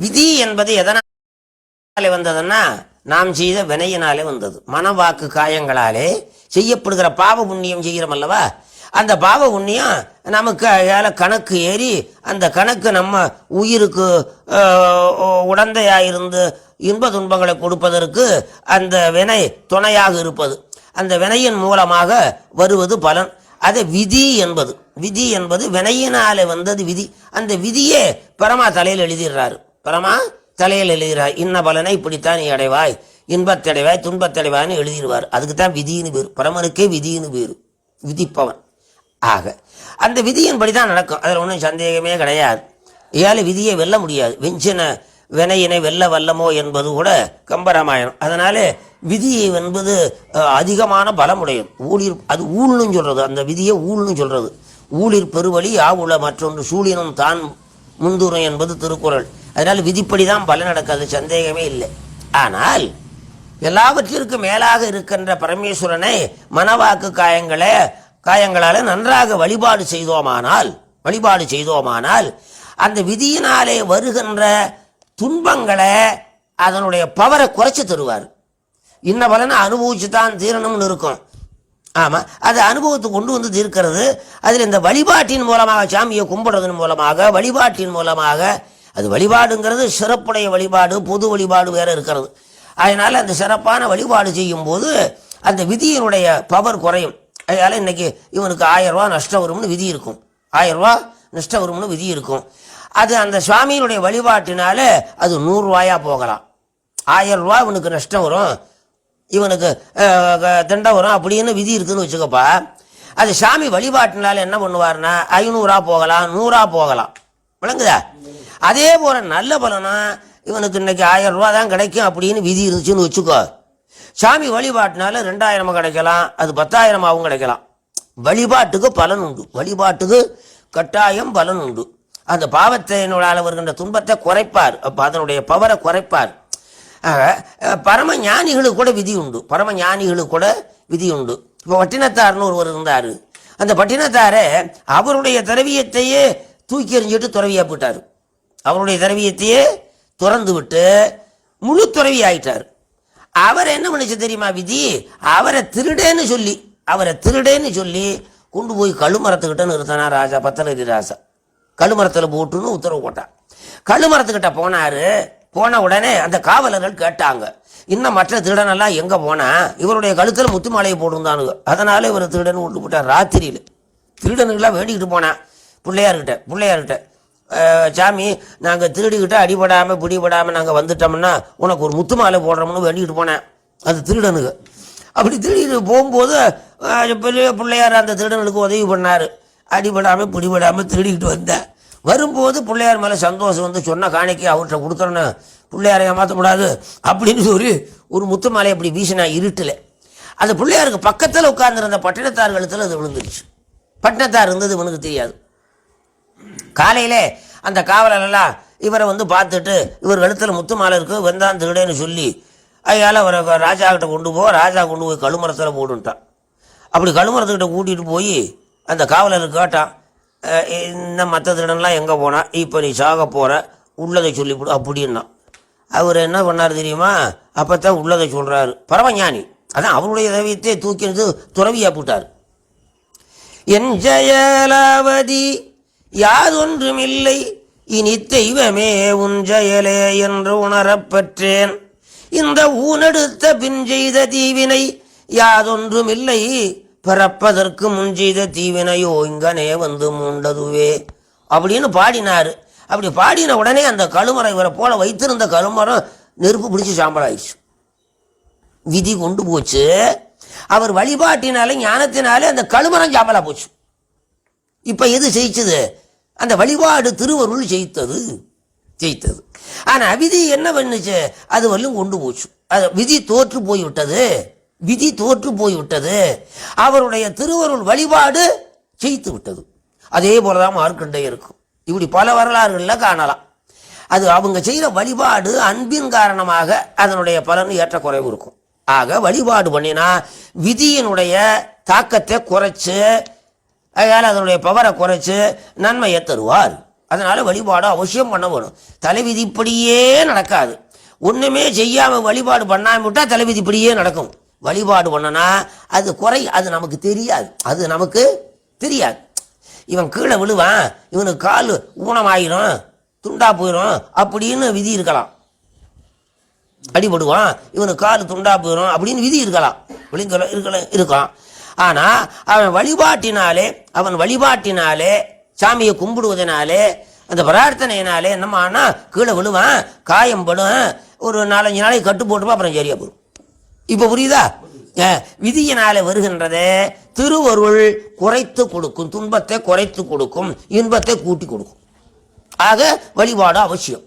விதி என்பது எதனாலே வந்ததுன்னா நாம் செய்த வினையினாலே வந்தது. மனவாக்கு காயங்களாலே செய்யப்படுகிற பாவ புண்ணியம் செய்கிறோம் அல்லவா, அந்த பாவ புண்ணியம் நமக்கு கணக்கு ஏறி அந்த கணக்கு நம்ம உயிருக்கு உடந்தையாயிருந்து இன்ப துன்பங்களை கொடுப்பதற்கு அந்த வினை துணையாக இருப்பது. அந்த வினையின் மூலமாக வருவது பலன். அது விதி என்பது. விதி என்பது வினையினாலே வந்தது விதி. அந்த விதியே பரமா தலையில் எழுதிடுறாரு. பரமா தலையில் எழுதுகிறார். இன்ன பலனை இப்படித்தான் நீ அடைவாய், இன்பத்தடைவாய் துன்பத்தடைவாய்னு எழுதிடுவார். அதுக்கு தான் விதின்னு பேர். பரமனுக்கே விதின்னு பேர், விதிப்பவன். ஆக அந்த விதியின்படி தான் நடக்கும். அதில் ஒன்றும் சந்தேகமே கிடையாது. ஏழை விதியை வெல்ல முடியாது. வெஞ்சின வினையினை வெல்ல வல்லமோ என்பது கூட கம்பராமாயணம். அதனால விதி என்பது அதிகமான பலமுடையது. ஊழிர் அது ஊழ்னு சொல்றது. அந்த விதியை ஊழ்னு சொல்றது. ஊழிர் பெருவழி ஆவுள மற்றொன்று சூழினும் தான் முந்துரும் என்பது திருக்குறள். அதனால் விதிப்படி தான் பலன் நடக்காது, சந்தேகமே இல்லை. ஆனால் எல்லாவற்றிற்கும் மேலாக இருக்கின்ற பரமேஸ்வரனை மனவாக்கு காயங்களால் நன்றாக வழிபாடு செய்தோமானால் அந்த விதியினாலே வருகின்ற துன்பங்களை அதனுடைய பவரை குறைச்சி தருவார். இன்ன பலனை அனுபவிச்சு தான் தீரணும்னு இருக்கும். ஆமாம், அது அனுபவத்தை கொண்டு வந்து தீர்க்கிறது. அதில் இந்த வழிபாட்டின் மூலமாக, சாமியை கும்பிடுறதன் மூலமாக, வழிபாட்டின் மூலமாக, அது வழிபாடுங்கிறது சிறப்புடைய வழிபாடு, பொது வழிபாடு வேறு இருக்கிறது. அதனால் அந்த சிறப்பான வழிபாடு செய்யும்போது அந்த விதியினுடைய பவர் குறையும். அதனால் இன்றைக்கி இவனுக்கு 1000 ரூபா நஷ்டம் வரும்னு விதி இருக்கும். 1000 ரூபா நஷ்டம் வரும்னு விதி இருக்கும். அது அந்த சுவாமியினுடைய வழிபாட்டினால அது 100 ரூபாயா போகலாம். 1000 ரூபா இவனுக்கு நஷ்டம் வரும், இவனுக்கு தண்டை வரும் அப்படின்னு விதி இருக்குதுன்னு வச்சுக்கப்பா. அது சாமி வழிபாட்டினால என்ன பண்ணுவார்னா 500 போகலாம், 100 போகலாம். விளங்குதா? அதே போல நல்ல பலனா இவனுக்கு இன்னைக்கு 1000 ரூபா தான் கிடைக்கும் அப்படின்னு விதி இருந்துச்சுன்னு வச்சுக்கோ. சாமி வழிபாட்டினால 2000 கிடைக்கலாம், அது 10,000 கிடைக்கலாம். வழிபாட்டுக்கு பலன் உண்டு. வழிபாட்டுக்கு கட்டாயம் பலன் உண்டு. அந்த பாவத்தினால் வருகின்ற துன்பத்தை குறைப்பார். அப்போ அதனுடைய பவரை குறைப்பார். பரம ஞானிகளுக்கு கூட விதி உண்டு. பரம ஞானிகளுக்கு கூட விதி உண்டு. இப்போ பட்டினத்தார்னு ஒருவர் இருந்தார். அந்த பட்டினத்தாரை அவருடைய திரவியத்தையே தூக்கி எறிஞ்சிட்டு துறவியா போயிட்டார். அவருடைய திரவியத்தையே துறந்து விட்டு முழு துறவி ஆயிட்டார். அவர் என்ன பண்ணிச்சு தெரியுமா விதி? அவரை திருடேன்னு சொல்லி கொண்டு போய் கழுமரத்துக்கிட்ட நிறுத்தினா ராஜா, பத்தலரி ராஜா. கழுமரத்தில் போட்டுன்னு உத்தரவு போட்டான். கழுமரத்துக்கிட்ட போனார். போன உடனே அந்த காவலர்கள் கேட்டாங்க, இன்னும் மற்ற திருடனெல்லாம் எங்கே போனா? இவருடைய கழுத்தில் முத்து மாலையை போட்டிருந்தானுங்க. அதனால இவர் திருடன்னு விட்டு போட்டார். ராத்திரியில் திருடனுக்கெல்லாம் வேண்டிக்கிட்டு போனான் பிள்ளையார்கிட்ட, சாமி நாங்கள் திருடிக்கிட்ட அடிபடாமல் பிடிபடாமல் நாங்கள் வந்துட்டோம்னா உனக்கு ஒரு முத்து மாலை போடுறோம்னு வேண்டிக்கிட்டு போனேன். அது திருடனுக்கு. அப்படி திருடிட்டு போகும்போது பெரிய பிள்ளையார் அந்த திருடனுக்கு உதவி பண்ணார். அடிபடாமல் பிடிபடாமல் திருடிக்கிட்டு வந்தேன். வரும்போது பிள்ளையார் மேலே சந்தோஷம் வந்து சொன்ன காணிக்கை அவர்கிட்ட கொடுத்துறேன்னு பிள்ளையாரை ஏமாற்றக்கூடாது அப்படின்னு சொல்லி ஒரு முத்து மாலை அப்படி வீசினா இருட்டில். அந்த பிள்ளையாருக்கு பக்கத்தில் உட்கார்ந்துருந்த பட்டினத்தார் கழுத்தில் அது விழுந்துருச்சு. பட்டினத்தார் இருந்தது இவனுக்கு தெரியாது. காலையில் அந்த காவலரெல்லாம் இவரை வந்து பார்த்துட்டு இவர் கழுத்தில் முத்து மாலை இருக்கு வந்தான் திருடேன்னு சொல்லி அதனால் அவரை ராஜா கிட்ட கொண்டு போய் கழுமரத்தில் போட்டுட்டான். அப்படி கழுமரத்துக்கிட்ட கூட்டிகிட்டு போய் அந்த காவலருக்கு கேட்டான், இந்த மற்ற திருடன்லாம் எங்கே போனா? இப்போ நீ சாக போகிற, உள்ளதை சொல்லிவிடு அப்படின்னா. அவர் என்ன பண்ணார் தெரியுமா? அப்போ தான் உள்ளதை சொல்கிறாரு. பரமஞானி. அதான் அவருடைய தெய்வத்தை தூக்கி துறவியா போட்டார். என் ஜெயலாவதி யாதொன்றுமில்லை இனி தெய்வமே உன் ஜெயலே என்று உணரப்பெற்றேன். இந்த ஊனெடுத்த பின் செய்த தீவினை யாதொன்றுமில்லை பிறப்பதற்கு முன் செய்த தீவினையோ இங்கனே வந்து மூண்டதுவே அப்படின்னு பாடினார். அப்படி பாடின உடனே அந்த கழுமரம், இவரை போல வைத்திருந்த கழுமரம் நெருப்பு பிடிச்சி சாம்பலாயிடுச்சு. விதி கொண்டு போச்சு. அவர் வழிபாட்டினாலே ஞானத்தினாலே அந்த கழுமரம் சாம்பலா போச்சு. இப்ப எது ஜெயிச்சது? அந்த வழிபாடு திருவருள் ஜெயித்தது. ஆனா விதி என்ன பண்ணுச்சு? அது வரலும் கொண்டு போச்சு. அது விதி தோற்று போய்விட்டது. அவருடைய திருவருள் வழிபாடு ஜெயித்து விட்டது. அதே போலதான் மார்க்கண்டேயருக்கும் இப்படி பல வரலாறுகள்ல காணலாம். அது அவங்க செய்கிற வழிபாடு அன்பின் காரணமாக அதனுடைய பலன் ஏற்ற குறைவு இருக்கும். ஆக வழிபாடு பண்ணினா விதியினுடைய தாக்கத்தை குறைச்சு, அதனால் அதனுடைய பவரை குறைச்சு நன்மையை தருவார். அதனால வழிபாடு அவசியம் பண்ண வேணும். தலைவிதி இப்படியே நடக்காது. ஒண்ணுமே செய்யாம வழிபாடு பண்ணாம விட்டா தலைவிதி இப்படியே நடக்கும். வழிபாடு பண்ணனா அது அது நமக்கு தெரியாது. அது நமக்கு தெரியாது. இவன் கீழே விழுவான், இவனுக்கு கால் ஊனமாயிரும், துண்டா போயிடும் அப்படின்னு விதி இருக்கலாம். அடிபடுவான், இவனுக்கு கால் துண்டா போயிடும் அப்படின்னு விதி இருக்கலாம், இருக்கலாம். ஆனா அவன் வழிபாட்டினாலே சாமியை கும்பிடுவதனாலே அந்த பிரார்த்தனையினாலே என்னமா ஆனா கீழே விழுவான், காயம் படும், ஒரு 4-5 நாளைக்கு கட்டு போட்டுப்பா, அப்புறம் சரியா போடும். இப்ப புரியுதா? விதியினாலே வருகின்றதே திருவருள் குறைத்து கொடுக்கும், துன்பத்தை குறைத்து கொடுக்கும், இன்பத்தை கூட்டி கொடுக்கும். ஆக வழிபாடு அவசியம்.